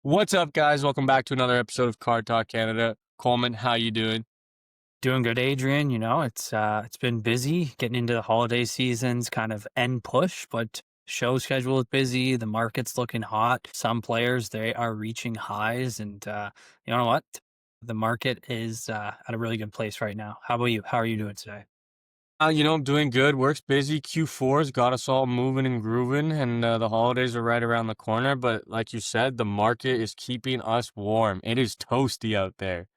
What's up, guys? Welcome back to another episode of Card Talk Canada. Coleman, how you doing? Doing good, Adrian. It's been busy getting into the holiday seasons, kind of end push, but show schedule is busy. The market's looking hot. Some players they are reaching highs, and you know what? The market is at a really good place right now. How about you? How are you doing today? I'm doing good. Work's busy. Q4's got us all moving and grooving, and the holidays are right around the corner. But like you said, the market is keeping us warm. It is toasty out there.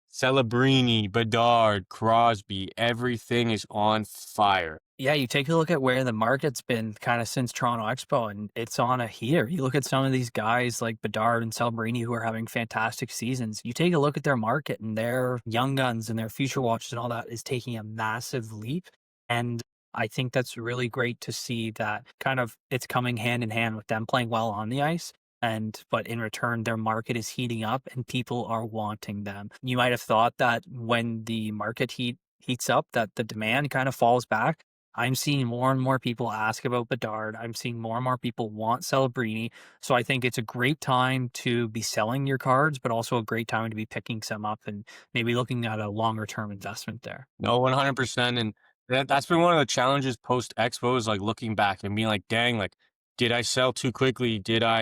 Celebrini, Bedard, Crosby, everything is on fire. Yeah, you take a look at where the market's been kind of since Toronto Expo, and it's on a heater. You look at some of these guys like Bedard and Celebrini who are having fantastic seasons. You take a look at their market and their young guns and their future watches and all that is taking a massive leap. And I think that's really great to see that kind of it's coming hand in hand with them playing well on the ice. And but in return, their market is heating up and people are wanting them. You might have thought that when the market heats up, that the demand kind of falls back. I'm seeing more and more people ask about Bedard. I'm seeing more and more people want Celebrini. So I think it's a great time to be selling your cards, but also a great time to be picking some up and maybe looking at a longer term investment there. No, 100%. And that's been one of the challenges post Expo is like looking back and being like, dang, like, did I sell too quickly?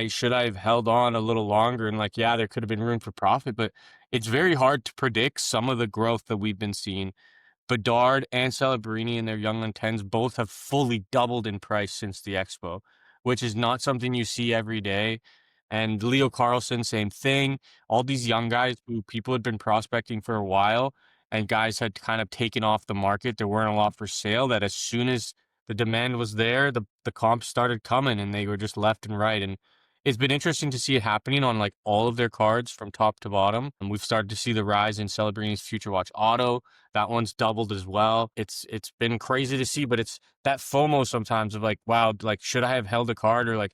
Should I have held on a little longer? And like, yeah, there could have been room for profit, but it's very hard to predict some of the growth that we've been seeing. Bedard and Celebrini and their young and tens both have fully doubled in price since the Expo, which is not something you see every day. And Leo Carlson, same thing. All these young guys who people had been prospecting for a while and guys had kind of taken off the market. There weren't a lot for sale. That as soon as the demand was there, the comps started coming and they were just left and right. And it's been interesting to see it happening on like all of their cards from top to bottom. And we've started to see the rise in Celebrini's Future Watch Auto. That one's doubled as well. It's been crazy to see, but it's that FOMO sometimes of like, wow, like should I have held a card or like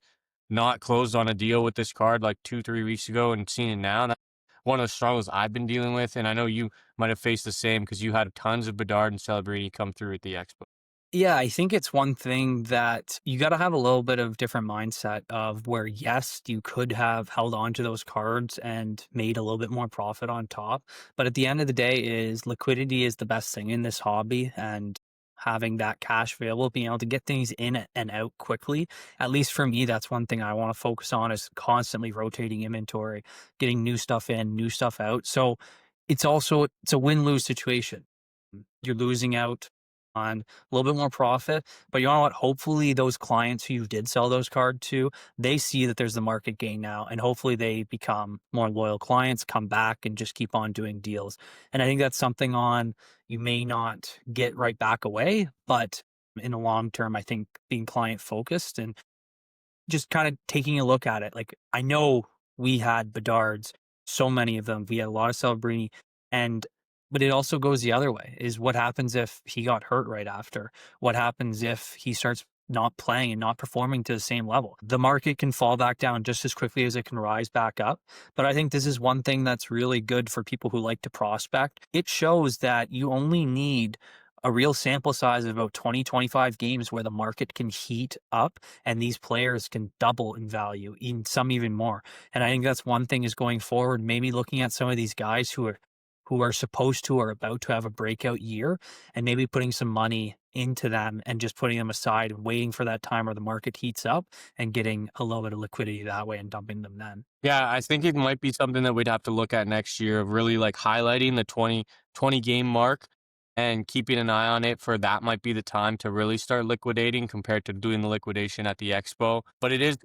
not closed on a deal with this card like 2, 3 weeks ago and seen it now? That's one of the struggles I've been dealing with, and I know you might have faced the same because you had tons of Bedard and Celebrini come through at the Expo. Yeah, I think it's one thing that you got to have a little bit of different mindset of where, yes, you could have held on to those cards and made a little bit more profit on top. But at the end of the day, is liquidity is the best thing in this hobby, and having that cash available, being able to get things in and out quickly. At least for me, that's one thing I want to focus on is constantly rotating inventory, getting new stuff in, new stuff out. So it's a win-lose situation. You're losing out on a little bit more profit. But you know what? Hopefully, those clients who you did sell those cards to, they see that there's the market gain now, and hopefully they become more loyal clients, come back, and just keep on doing deals. And I think that's something on you may not get right back away, but in the long term, I think being client focused and just kind of taking a look at it. Like I know we had Bedards, so many of them. We had a lot of Celebrini, and but it also goes the other way. Is what happens if he got hurt right after? What happens if he starts not playing and not performing to the same level? The market can fall back down just as quickly as it can rise back up. But I think this is one thing that's really good for people who like to prospect. It shows that you only need a real sample size of about 20, 25 games where the market can heat up and these players can double in value, in some even more. And I think that's one thing is going forward, maybe looking at some of these guys who are supposed to or about to have a breakout year and maybe putting some money into them and just putting them aside and waiting for that time where the market heats up and getting a little bit of liquidity that way and dumping them then. Yeah, I think it might be something that we'd have to look at next year of really like highlighting the 20 game mark and keeping an eye on it for that might be the time to really start liquidating compared to doing the liquidation at the expo. But it's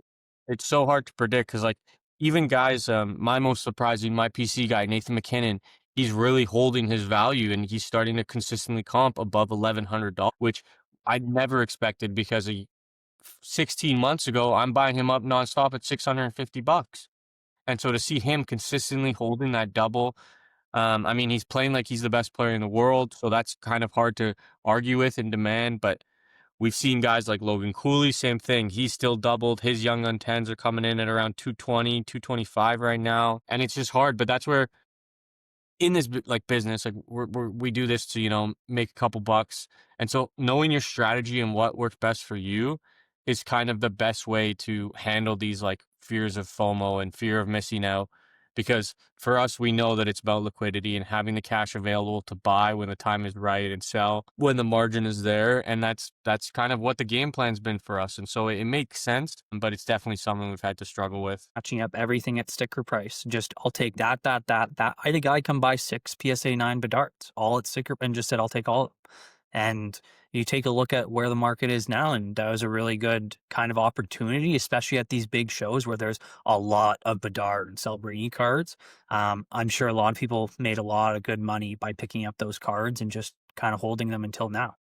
so hard to predict because like even guys, my most surprising, my PC guy, Nathan McKinnon, he's really holding his value and he's starting to consistently comp above $1,100, which I never expected because 16 months ago, I'm buying him up nonstop at $650. And so to see him consistently holding that double, I mean, he's playing like he's the best player in the world, so that's kind of hard to argue with and demand. But we've seen guys like Logan Cooley, same thing. He's still doubled. His young gun tens are coming in at around 220, 225 right now. And it's just hard. But that's where in this like business, like we do this to, make a couple bucks. And so knowing your strategy and what works best for you is kind of the best way to handle these like fears of FOMO and fear of missing out. Because for us, we know that it's about liquidity and having the cash available to buy when the time is right and sell when the margin is there. And that's kind of what the game plan's been for us. And so it makes sense, but it's definitely something we've had to struggle with. Matching up everything at sticker price. Just I'll take that. I had a guy come buy 6 PSA 9 Bedarts, all at sticker, and just said, I'll take all of them. And you take a look at where the market is now, and that was a really good kind of opportunity, especially at these big shows where there's a lot of Bedard and Celebrini cards. I'm sure a lot of people made a lot of good money by picking up those cards and just kind of holding them until now.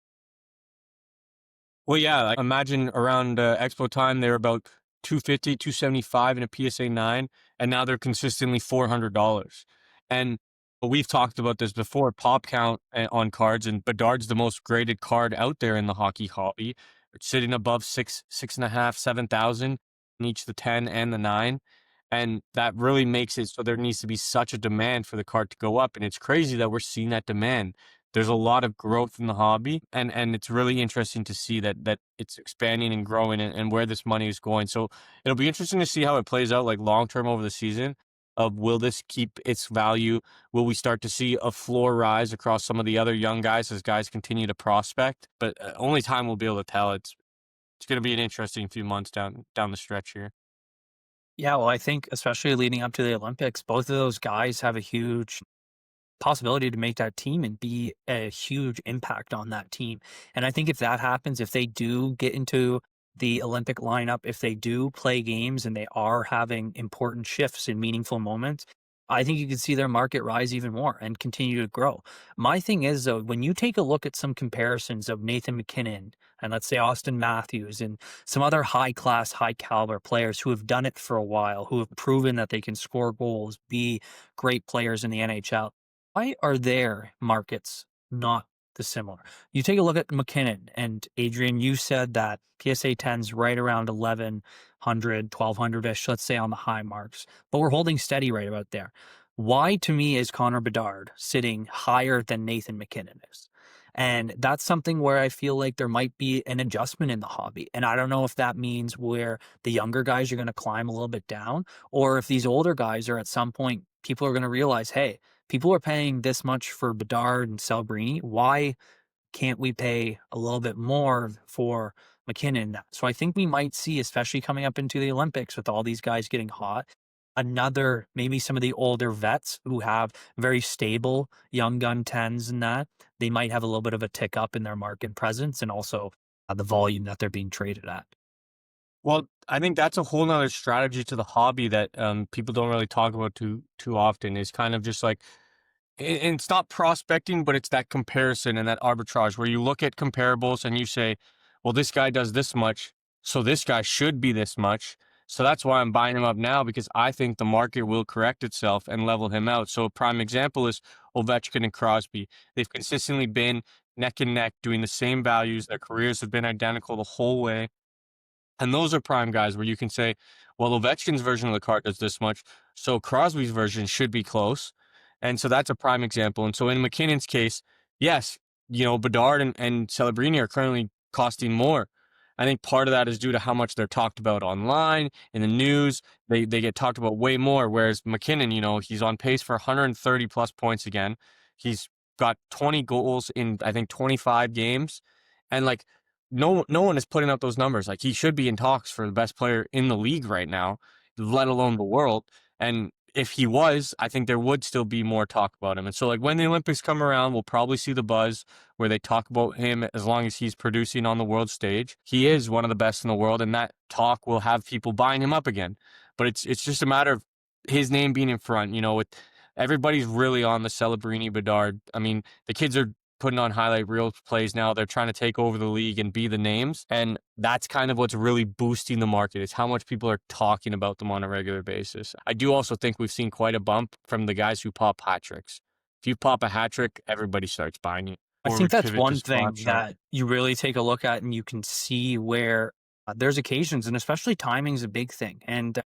Well, yeah, like imagine around Expo time, they were about 250, 275 in a PSA 9, and now they're consistently $400. And we've talked about this before, pop count on cards, and Bedard's the most graded card out there in the hockey hobby. It's sitting above six and a half, 7,000 in each the 10 and the 9. And that really makes it so there needs to be such a demand for the card to go up. And it's crazy that we're seeing that demand. There's a lot of growth in the hobby, and it's really interesting to see that it's expanding and growing, and where this money is going. So it'll be interesting to see how it plays out like long term over the season. Of will this keep its value? Will we start to see a floor rise across some of the other young guys as guys continue to prospect? But only time will be able to tell. It's going to be an interesting few months down the stretch here. Yeah, well, I think especially leading up to the Olympics, both of those guys have a huge possibility to make that team and be a huge impact on that team. And I think if that happens, if they do get into the Olympic lineup, if they do play games and they are having important shifts in meaningful moments, I think you can see their market rise even more and continue to grow. My thing is, though, when you take a look at some comparisons of Nathan McKinnon and let's say Austin Matthews and some other high class, high caliber players who have done it for a while, who have proven that they can score goals, be great players in the NHL, why are their markets not dissimilar? You take a look at McKinnon and Adrian, you said that PSA 10's right around 1100, 1200 ish, let's say on the high marks, but we're holding steady right about there. Why to me is Connor Bedard sitting higher than Nathan McKinnon is? And that's something where I feel like there might be an adjustment in the hobby. And I don't know if that means where the younger guys are going to climb a little bit down, or if these older guys are at some point, people are going to realize, hey, people are paying this much for Bedard and Celebrini. Why can't we pay a little bit more for McKinnon? So I think we might see, especially coming up into the Olympics with all these guys getting hot, another maybe some of the older vets who have very stable young gun tens and that they might have a little bit of a tick up in their market presence and also the volume that they're being traded at. Well, I think that's a whole nother strategy to the hobby that people don't really talk about too often. Is kind of just like, and it's not prospecting, but it's that comparison and that arbitrage where you look at comparables and you say, well, this guy does this much, so this guy should be this much. So that's why I'm buying him up now, because I think the market will correct itself and level him out. So a prime example is Ovechkin and Crosby. They've consistently been neck and neck doing the same values. Their careers have been identical the whole way. And those are prime guys where you can say, well, Ovechkin's version of the card does this much, so Crosby's version should be close. And so that's a prime example. And so in McKinnon's case, yes, Bedard and Celebrini are currently costing more. I think part of that is due to how much they're talked about online, in the news. They get talked about way more. Whereas McKinnon, he's on pace for 130 plus points again. He's got 20 goals in, I think, 25 games. And like, no one is putting up those numbers. Like, he should be in talks for the best player in the league right now, let alone the world. And if he was, I think there would still be more talk about him. And so, like, when the Olympics come around, we'll probably see the buzz where they talk about him as long as he's producing on the world stage. He is one of the best in the world, and that talk will have people buying him up again. But it's just a matter of his name being in front. With everybody's really on the Celebrini Bedard. I mean, the kids are putting on highlight reel plays now. They're trying to take over the league and be the names. And that's kind of what's really boosting the market, is how much people are talking about them on a regular basis. I do also think we've seen quite a bump from the guys who pop hat tricks. If you pop a hat trick, everybody starts buying you. I Or think would that's pivot to one spot thing shot. that you really take a look at and you can see where there's occasions, and especially timing is a big thing. And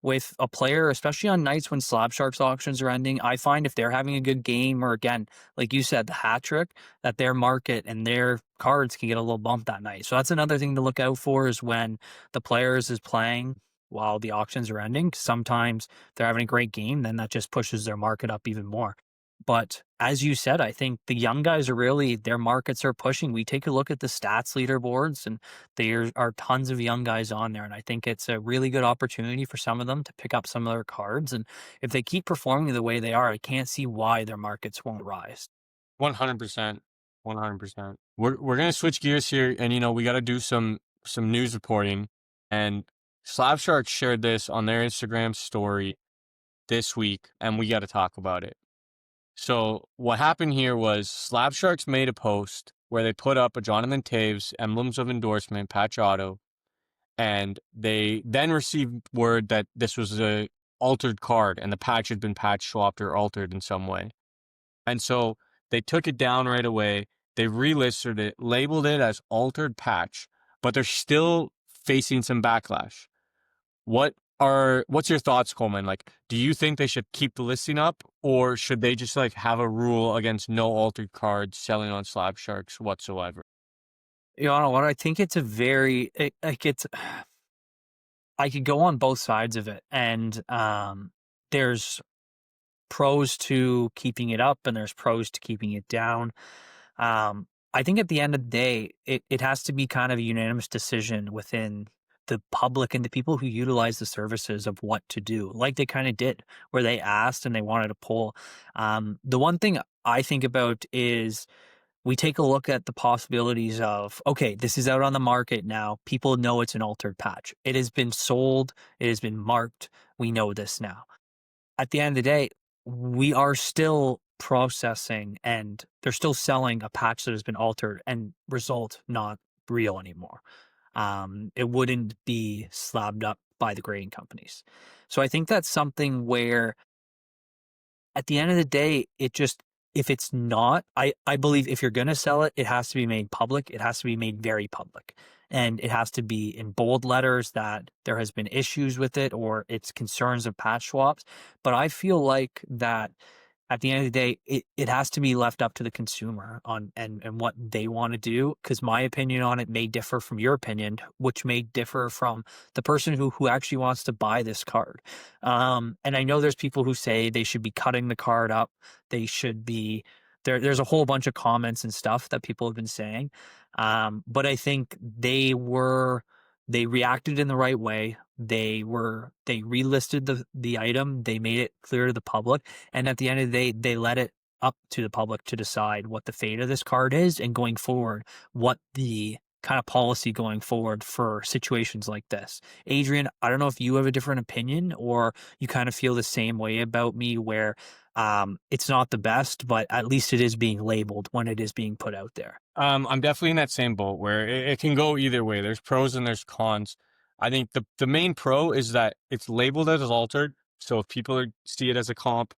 with a player, especially on nights when Slab Sharks auctions are ending, I find if they're having a good game, or again, like you said, the hat trick, that their market and their cards can get a little bump that night. So that's another thing to look out for, is when the players is playing while the auctions are ending. Sometimes they're having a great game, then that just pushes their market up even more. But as you said, I think the young guys are really their markets are pushing. We take a look at the stats leaderboards, and there are tons of young guys on there. And I think it's a really good opportunity for some of them to pick up some of their cards. And if they keep performing the way they are, I can't see why their markets won't rise. 100%. 100%. We're gonna switch gears here, and we got to do some news reporting. And Slab Sharks shared this on their Instagram story this week, and we got to talk about it. So what happened here was Slab Sharks made a post where they put up a Jonathan Taves emblems of endorsement patch auto, and they then received word that this was a altered card and the patch had been patch swapped or altered in some way. And so they took it down right away. They relisted it, labeled it as altered patch, but they're still facing some backlash. What's your thoughts, Coleman? Like, do you think they should keep the listing up, or should they just like have a rule against no altered cards selling on Slab Sharks whatsoever? You know what? I think it's a very like it's I could go on both sides of it, and there's pros to keeping it up, and there's pros to keeping it down. I think at the end of the day, it has to be kind of a unanimous decision within the public and the people who utilize the services of what to do, like they kind of did, where they asked and they wanted a poll. The one thing I think about is we take a look at the possibilities of, okay, this is out on the market now. People know it's an altered patch. It has been sold, it has been marked. We know this now. At the end of the day, we are still processing and they're still selling a patch that has been altered and result not real anymore. It wouldn't be slabbed up by the grading companies. So I think that's something where at the end of the day, it just if it's not, I believe if you're gonna sell it, it has to be made public. It has to be made very public. And it has to be in bold letters that there has been issues with it or it's concerns of patch swaps. But I feel like that at the end of the day, it has to be left up to the consumer on and what they want to do. Because my opinion on it may differ from your opinion, which may differ from the person who actually wants to buy this card. And I know there's people who say they should be cutting the card up. They should be there's a whole bunch of comments and stuff that people have been saying. But I think they reacted in the right way. They relisted the item. They made it clear to the public. And at the end of the day, they let it up to the public to decide what the fate of this card is and going forward, what the kind of policy going forward for situations like this. Adrian, I don't know if you have a different opinion or you kind of feel the same way about me where it's not the best, but at least it is being labeled when it is being put out there. I'm definitely in that same boat where it can go either way. There's pros and there's cons. I think the main pro is that it's labeled as altered. So if see it as a comp,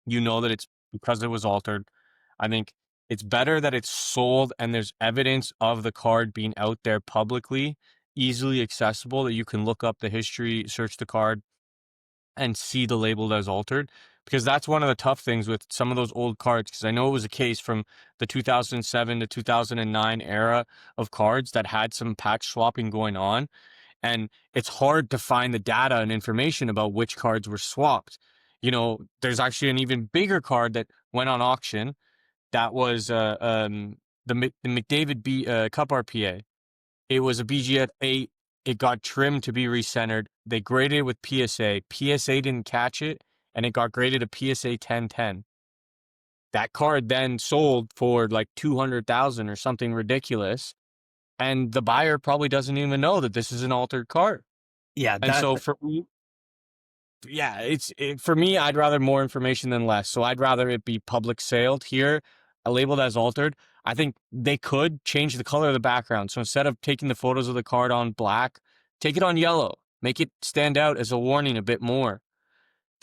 you know that it's because it was altered. I think it's better that it's sold and there's evidence of the card being out there publicly, easily accessible, that you can look up the history, search the card, and see the label as altered. Because that's one of the tough things with some of those old cards. Because I know it was a case from the 2007 to 2009 era of cards that had some patch swapping going on. And it's hard to find the data and information about which cards were swapped. There's actually an even bigger card that went on auction that was the McDavid Cup RPA. It was a BGF 8. It got trimmed to be recentered. They graded it with PSA. PSA didn't catch it, and it got graded a PSA 1010. That card then sold for like 200,000 or something ridiculous, and the buyer probably doesn't even know that this is an altered card. Yeah, And that so for me, yeah, for me, I'd rather more information than less. So I'd rather it be public sailed here, labeled as altered. I think they could change the color of the background. So instead of taking the photos of the card on black, take it on yellow. Make it stand out as a warning a bit more.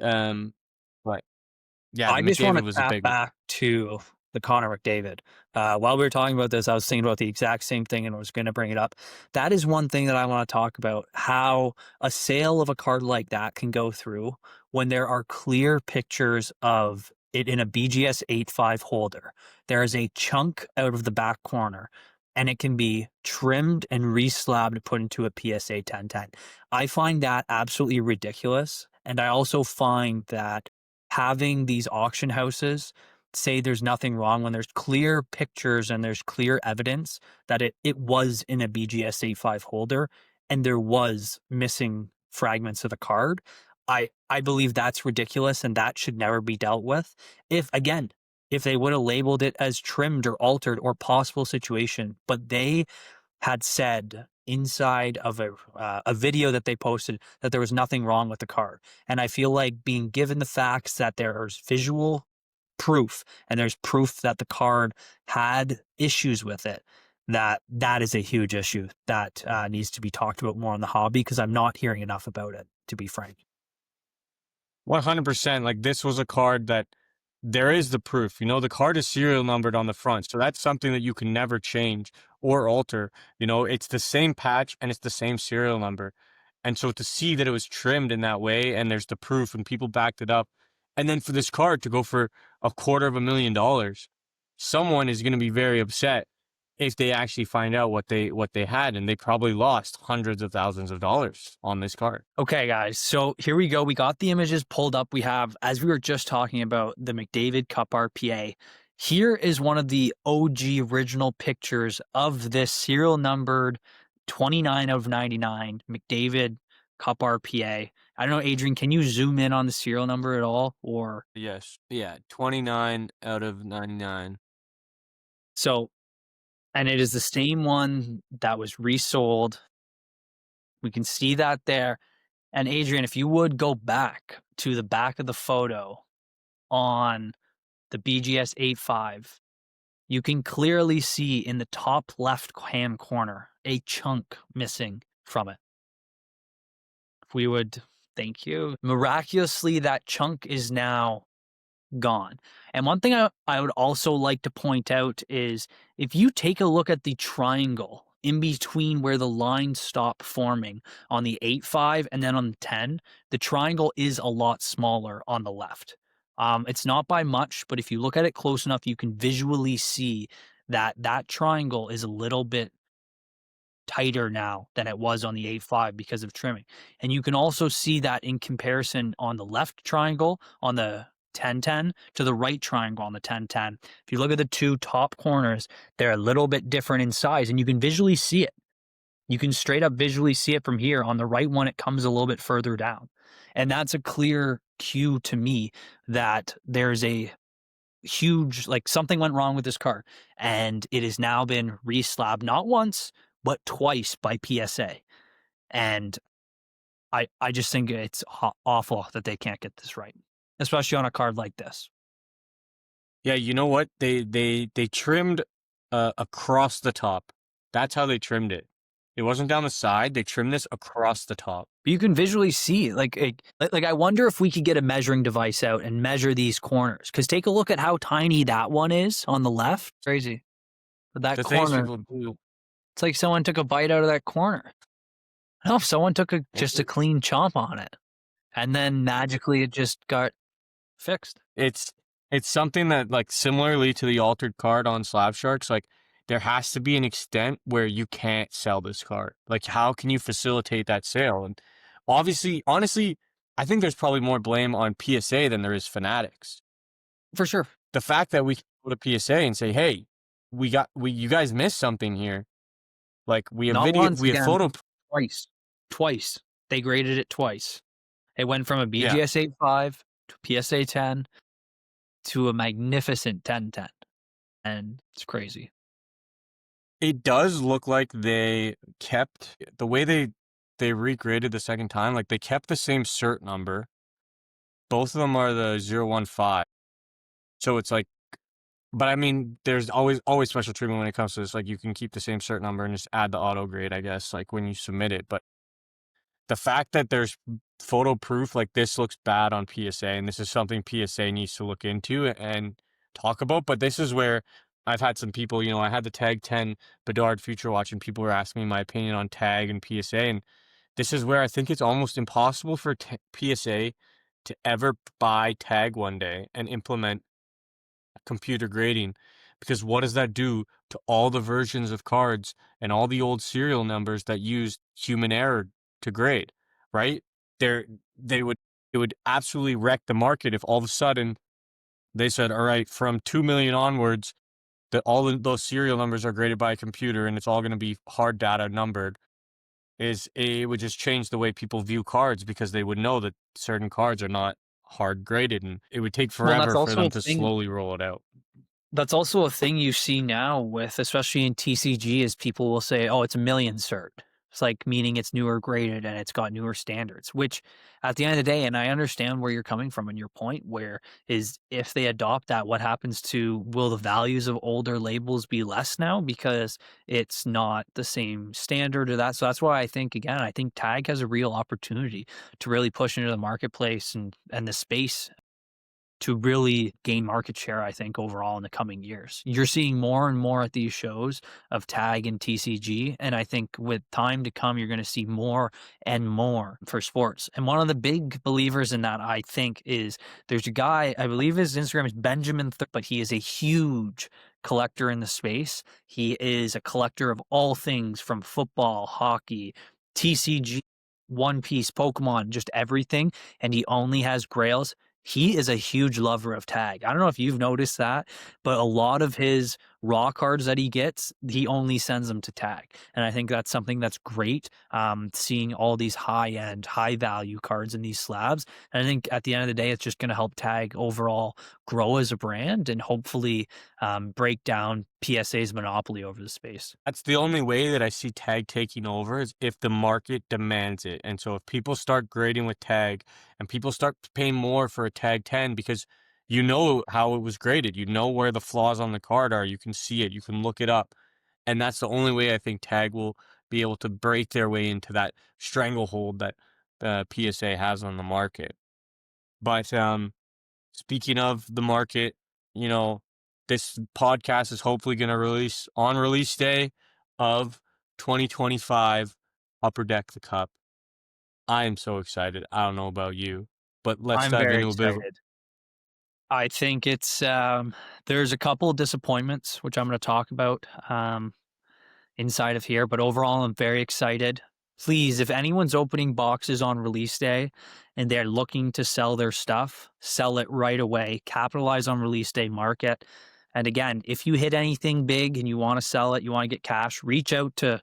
Um, but yeah, the I just want McDavid to was a tap big one. back to the Connor McDavid. While we were talking about this, I was thinking about the exact same thing and was going to bring it up. That is one thing that I want to talk about, how a sale of a card like that can go through when there are clear pictures of it in a BGS 8.5 holder. There is a chunk out of the back corner. and it can be trimmed and reslabbed, put into a PSA 1010. I find that absolutely ridiculous. And I also find that having these auction houses say there's nothing wrong when there's clear pictures and there's clear evidence that it was in a BGS 85 holder and there was missing fragments of the card. I believe that's ridiculous and that should never be dealt with. If again, if they would have labeled it as trimmed or altered or possible situation, but they had said inside of a video that they posted that there was nothing wrong with the card. And I feel like being given the facts that there's visual proof and there's proof that the card had issues with it, that is a huge issue that needs to be talked about more in the hobby because I'm not hearing enough about it, to be frank. 100%. Like this was a card that there is the proof. You know, the card is serial numbered on the front. So that's something that you can never change or alter. You know, it's the same patch and it's the same serial number. And so to see that it was trimmed in that way and there's the proof and people backed it up. And then for this card to go for $250,000, someone is going to be very upset if they actually find out what they had, and they probably lost hundreds of thousands of dollars on this card. Okay, guys. So here we go. We got the images pulled up. We have, as we were just talking about, the McDavid Cup RPA. Here is one of the OG original pictures of this serial numbered 29 of 99 McDavid Cup RPA. I don't know, Adrian, can you zoom in on the serial number at all? Or Yes. Yeah. 29 out of 99. so, and it is the same one that was resold. We can see that there. And Adrian, if you would go back to the back of the photo on the BGS 85, you can clearly see in the top left hand corner a chunk missing from it. If we would, thank you. Miraculously, that chunk is now gone. And one thing I would also like to point out is if you take a look at the triangle in between where the lines stop forming on the 8.5 and then on the 10, the triangle is a lot smaller on the left. It's not by much, but if you look at it close enough, you can visually see that that triangle is a little bit tighter now than it was on the 8.5 because of trimming. And you can also see that in comparison on the left triangle on the 1010 to the right triangle on the 1010. If you look at the two top corners, they're a little bit different in size and you can visually see it. You can straight up visually see it from here. On the right one, it comes a little bit further down. And that's a clear cue to me that there's a huge, like something went wrong with this car and it has now been reslabbed not once but twice by PSA. And I just think it's awful that they can't get this right, especially on a card like this. Yeah, you know what? They trimmed across the top. That's how they trimmed it. It wasn't down the side. They trimmed this across the top. But you can visually see, like I wonder if we could get a measuring device out and measure these corners. Because take a look at how tiny that one is on the left. Crazy. But that The things corner, people do. it's like someone took a bite out of that corner. No, someone took it- just a clean chomp on it, and then magically it just got fixed. It's it's something that, like, similarly to the altered card on Slab Sharks, like there has to be an extent where you can't sell this card. Like, how can you facilitate that sale? And obviously, honestly, I think there's probably more blame on PSA than there is Fanatics. For sure. The fact that we can go to PSA and say, "Hey, you guys missed something here." Like we have Not video, once we have again, photo. twice. Twice. They graded it twice. It went from a Yeah, BGS 8.5 to PSA 10 to a magnificent 1010, and it's crazy. it does look like they kept the way they regraded the second time. Like they kept the same cert number. Both of them are the 015. So it's like, but I mean, there's always special treatment when it comes to this. Like you can keep the same cert number and just add the auto grade, I guess, like when you submit it. But the fact that there's photo proof, like this looks bad on PSA, and this is something PSA needs to look into and talk about. But this is where I've had some people, you know, I had the Tag 10 Bedard Future Watch, and people were asking me my opinion on Tag and PSA. And this is where I think it's almost impossible for PSA to ever buy Tag one day and implement computer grading, because what does that do to all the versions of cards and all the old serial numbers that use human error to grade, right? They're they would it would absolutely wreck the market if all of a sudden they said, all right, from 2 million onwards, that all of those serial numbers are graded by a computer and it's all going to be hard data numbered. It would just change the way people view cards because they would know that certain cards are not hard graded, and it would take Well, that's forever for also them a to thing slowly roll it out. That's also a thing you see now with, especially in TCG, is people will say, "Oh, it's a million cert." It's like meaning it's newer graded and it's got newer standards, which at the end of the day, and I understand where you're coming from and your point where is if they adopt that, what happens to will the values of older labels be less now because it's not the same standard or that. So that's why I think again, I think Tag has a real opportunity to really push into the marketplace and the space to really gain market share, I think, overall in the coming years. You're seeing more and more at these shows of tag and TCG. And I think with time to come, you're going to see more and more for sports. And one of the big believers in that, I think, is there's a guy, I believe his Instagram is Benjamin, but he is a huge collector in the space. He is a collector of all things from football, hockey, TCG, One Piece, Pokemon, just everything. And he only has grails. He is a huge lover of tag. I don't know if you've noticed that, but a lot of his raw cards that he gets, he only sends them to tag. And I think that's something that's great. Seeing all these high end, high value cards in these slabs. And I think at the end of the day, it's just going to help tag overall grow as a brand and hopefully break down PSA's monopoly over the space. That's the only way that I see tag taking over is if the market demands it. And so if people start grading with tag and people start paying more for a tag 10 because you know how it was graded, you know where the flaws on the card are, you can see it, you can look it up. And that's the only way I think tag will be able to break their way into that stranglehold that PSA has on the market. But speaking of the market, you know, this podcast is hopefully going to release on release day of 2025 Upper Deck the Cup. I am so excited. I don't know about you, but let's I'm dive very into a bit of excited. I think it's there's a couple of disappointments which I'm going to talk about. Inside of here. But overall, I'm very excited. Please, if anyone's opening boxes on release day and they're looking to sell their stuff, sell it right away. Capitalize on release day market. And again, if you hit anything big and you want to sell it, you want to get cash, reach out to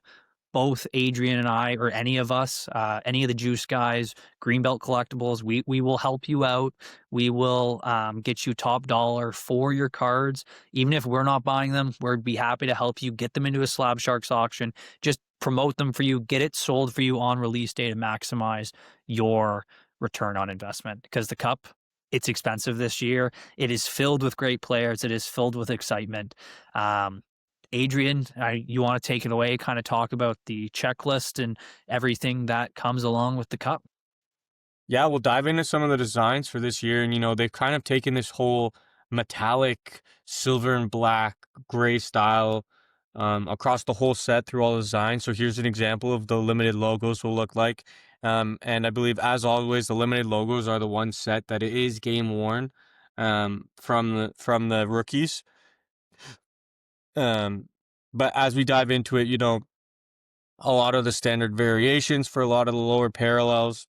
both Adrian and I, or any of us, any of the juice guys, Greenbelt Collectibles, we will help you out. We will get you top dollar for your cards. Even if we're not buying them, we'd be happy to help you get them into a Slab Sharks auction. Just promote them for you, get it sold for you on release day to maximize your return on investment. Because the cup, it's expensive this year. It is filled with great players. It is filled with excitement. Adrian, you want to take it away, kind of talk about the checklist and everything that comes along with the cup? Yeah, we'll dive into some of the designs for this year. And, they've kind of taken this whole metallic silver and black gray style across the whole set through all the designs. So here's an example of the limited logos will look like. And I believe, as always, the limited logos are the one set that is game worn from the rookies. But as we dive into it, a lot of the standard variations for a lot of the lower parallels,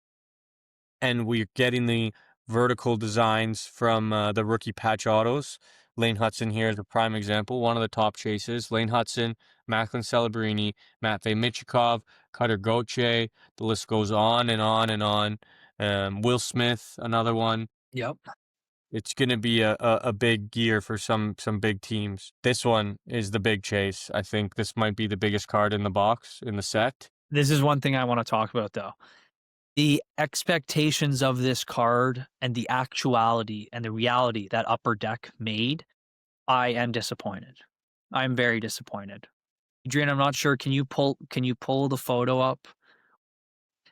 and we're getting the vertical designs from the rookie patch autos. Lane Hudson here is a prime example. One of the top chases. Lane Hudson, Macklin Celebrini, Matvey Michikov, Cutter Gauthier. The list goes on and on and on. Will Smith, another one. Yep. It's going to be a big gear for some big teams. This one is the big chase. I think this might be the biggest card in the box in the set. This is one thing I want to talk about though. The expectations of this card and the actuality and the reality that Upper Deck made, I am disappointed. I'm very disappointed. Adrian, I'm not sure. Can you pull the photo up?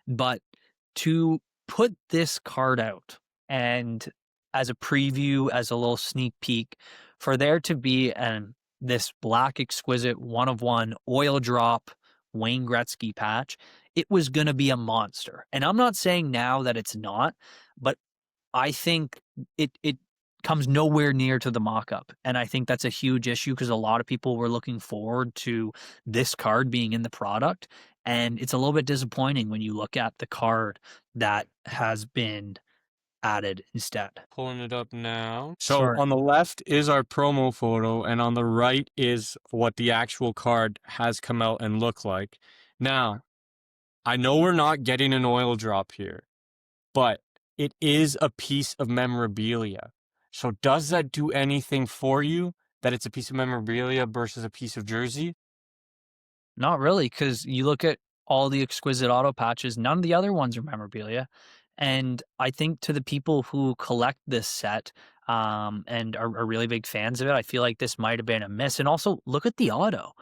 But to put this card out and as a preview, as a little sneak peek, for there to be this black exquisite one of one oil drop Wayne Gretzky patch, it was going to be a monster. And I'm not saying now that it's not, but I think it comes nowhere near to the mock-up, and I think that's a huge issue because a lot of people were looking forward to this card being in the product, and it's a little bit disappointing when you look at the card that has been added instead. Pulling it up now. So Sorry. on the left is our promo photo, and on the right is what the actual card has come out and look like. Now, I know we're not getting an oil drop here, but it is a piece of memorabilia. So does that do anything for you that it's a piece of memorabilia versus a piece of jersey? Not really, because you look at all the exquisite auto patches, none of the other ones are memorabilia. And I think to the people who collect this set, and are really big fans of it, I feel like this might have been a miss. And also, look at the auto.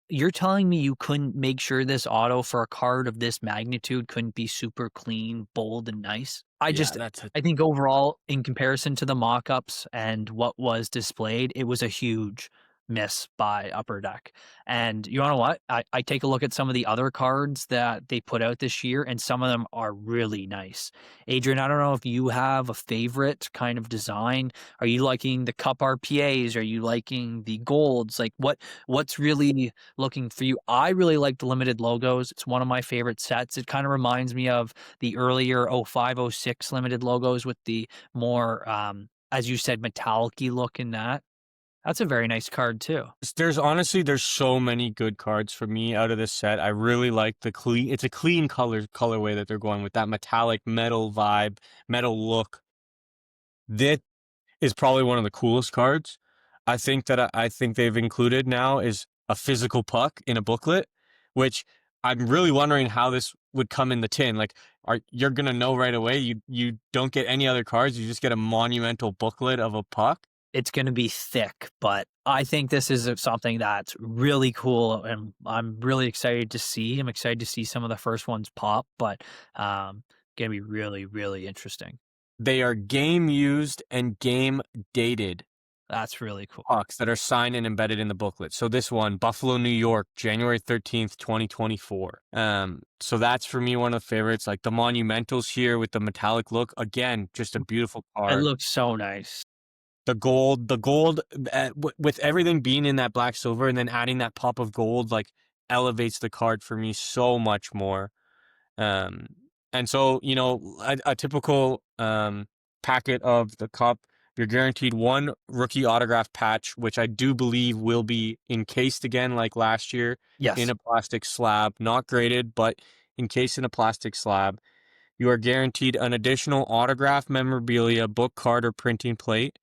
You're telling me you couldn't make sure this auto for a card of this magnitude couldn't be super clean, bold, and nice? Yeah, that's a I think overall, in comparison to the mock-ups and what was displayed, it was a huge miss by Upper Deck. And you know what? I take a look at some of the other cards that they put out this year, and some of them are really nice. Adrian, I don't know if you have a favorite kind of design. Are you liking the cup RPAs? Are you liking the golds? Like what's really looking for you? I really like the limited logos. It's one of my favorite sets. It kind of reminds me of the earlier '05, '06 limited logos with the more, as you said, metallic-y look in that. That's a very nice card too. There's honestly there's so many good cards for me out of this set. I really like the clean. It's a clean colorway that they're going with, that metallic metal vibe, metal look. That is probably one of the coolest cards. I think they've included now is a physical puck in a booklet, which I'm really wondering how this would come in the tin. Like, you're gonna know right away? You don't get any other cards. You just get a monumental booklet of a puck. It's gonna be thick, but I think this is something that's really cool, and I'm really excited to see. I'm excited to see some of the first ones pop, but, gonna be really, really interesting. They are game used and game dated That's really cool. pucks that are signed and embedded in the booklet. So this one, Buffalo, New York, January 13th, 2024. So that's for me one of the favorites. Like the monumentals here with the metallic look. Again, just a beautiful It card. looks so nice. The gold, with everything being in that black silver, and then adding that pop of gold, like elevates the card for me so much more. Um, and so, a typical packet of the cup, you're guaranteed one rookie autograph patch, which I do believe will be encased again like last year in Yes. a plastic slab, not graded, but encased in a plastic slab. You are guaranteed an additional autograph memorabilia, book, card, or printing plate,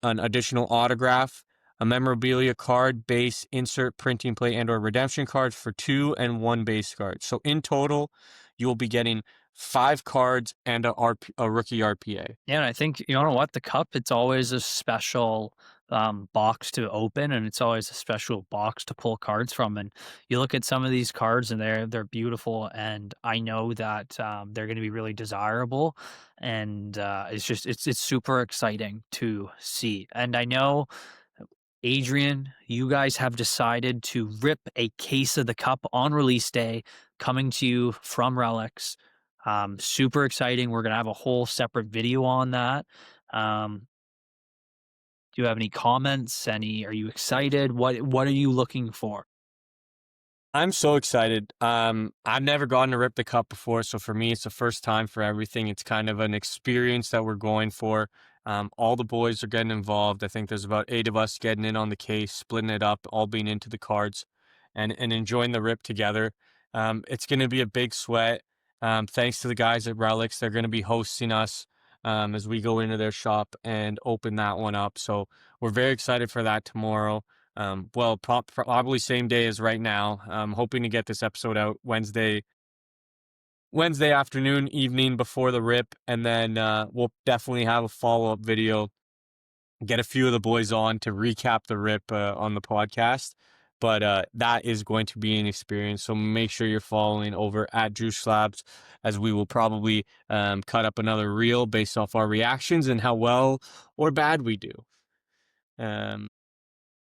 an additional autograph, a memorabilia card, base, insert, printing plate, and or redemption cards for 2 and 1 base card. So in total, you will be getting 5 cards and a rookie RPA. Yeah, and I think you know what? The cup, it's always a special, box to open, and it's always a special box to pull cards from, and you look at some of these cards, and they're beautiful, and I know that, they're gonna be really desirable, and, it's super exciting to see, and I know, Adrian, you guys have decided to rip a case of the cup on release day, coming to you from Relics. Super exciting. We're gonna have a whole separate video on that. Um, do you have any comments? Are you excited? What are you looking for? I'm so excited. I've never gotten to rip the cup before, so for me, it's the first time for everything. It's kind of an experience that we're going for. All the boys are getting involved. I think there's about 8 of us getting in on the case, splitting it up, all being into the cards, and enjoying the rip together. It's going to be a big sweat. Thanks to the guys at Relics, they're going to be hosting us as we go into their shop and open that one up. So we're very excited for that tomorrow. Well, probably same day as right now. I'm hoping to get this episode out Wednesday afternoon, evening before the rip, and then we'll definitely have a follow-up video. Get a few of the boys on to recap the rip on the podcast. But that is going to be an experience. So make sure you're following over at Juice Slabs, as we will probably cut up another reel based off our reactions and how well or bad we do. Um,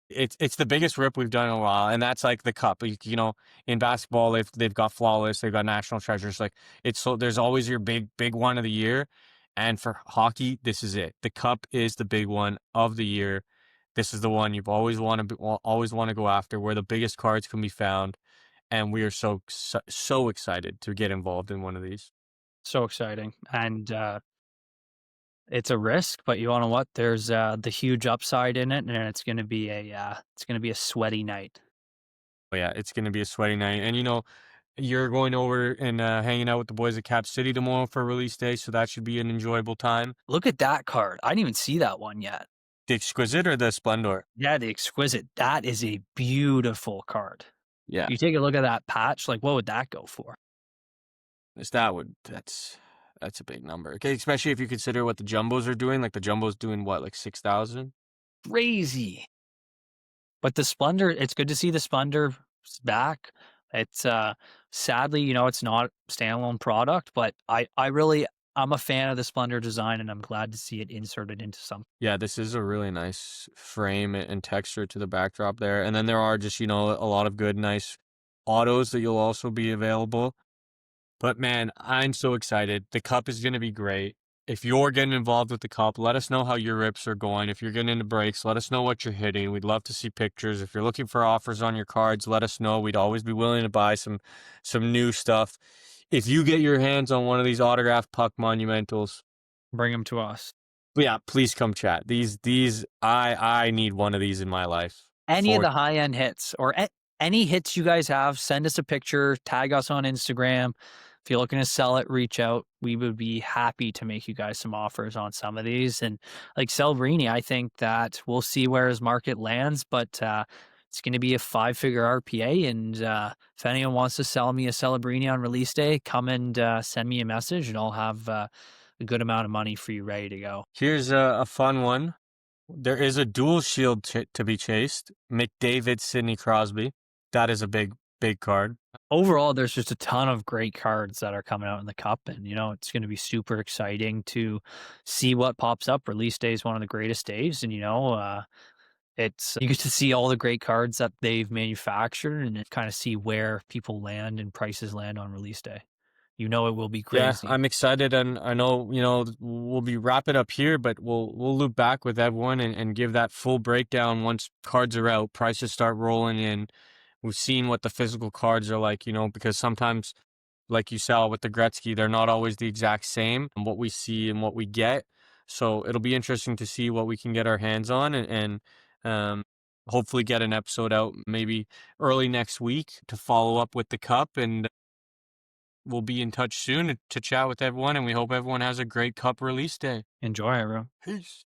it's the biggest rip we've done in a while, and that's like the cup. In basketball, they've got flawless, they've got national treasures. Like, it's so there's always your big one of the year, And for hockey, this is it. The cup is the big one of the year. This is the one you've always want to go after, where the biggest cards can be found, and we are so excited to get involved in one of these. So exciting, and, it's a risk, but you wanna what? There's, the huge upside in it, and it's gonna be a sweaty night. But yeah, it's gonna be a sweaty night, and you're going over and hanging out with the boys at Cap City tomorrow for release day, so that should be an enjoyable time. Look at that card. I didn't even see that one yet. The Exquisite or the Splendor? Yeah, the Exquisite. That is a beautiful card. Yeah, You take a look at that patch, like, what would that go for? it's that would that's a big number. Okay, especially if you consider what the jumbos are doing. Like the jumbos doing what, like 6,000? Crazy. But the Splendor, it's good to see the Splendor back. It's, sadly, it's not a standalone product, but I'm a fan of the Splendor design, and I'm glad to see it inserted into some. Yeah, this is a really nice frame and texture to the backdrop there. And then there are just, a lot of good, nice autos that you'll also be available. But man, I'm so excited. The cup is going to be great. If you're getting involved with the cup, let us know how your rips are going. If you're getting into breaks, let us know what you're hitting. We'd love to see pictures. If you're looking for offers on your cards, let us know. We'd always be willing to buy some new stuff. If you get your hands on one of these autographed puck monumentals, Bring them to us. yeah, please come chat. These I need one of these in my life. Any of For the high-end hits or any hits you guys have, send us a picture, tag us on Instagram. If you're looking to sell it, reach out. We would be happy to make you guys some offers on some of these. And like Celebrini, I think that we'll see where his market lands, but it's going to be a five-figure RPA. And if anyone wants to sell me a Celebrini on release day, come and send me a message, and I'll have a good amount of money for you ready to go. Here's a fun one. There is a dual shield to be chased. McDavid, Sidney Crosby. That is a big card. Overall, there's just a ton of great cards that are coming out in the cup, and it's going to be super exciting to see what pops up. Release day is one of the greatest days, and it's you get to see all the great cards that they've manufactured, and kind of see where people land and prices land on release day. It will be Yeah, crazy. I'm excited, and I know we'll be wrapping up here, but we'll loop back with everyone and give that full breakdown once cards are out, prices start rolling in. We've seen what the physical cards are like, because sometimes, like you saw with the Gretzky, they're not always the exact same, and what we see and what we get. So it'll be interesting to see what we can get our hands on, and hopefully get an episode out maybe early next week to follow up with the cup, and we'll be in touch soon to chat with everyone, and we hope everyone has a great cup release day. Enjoy, everyone. Peace.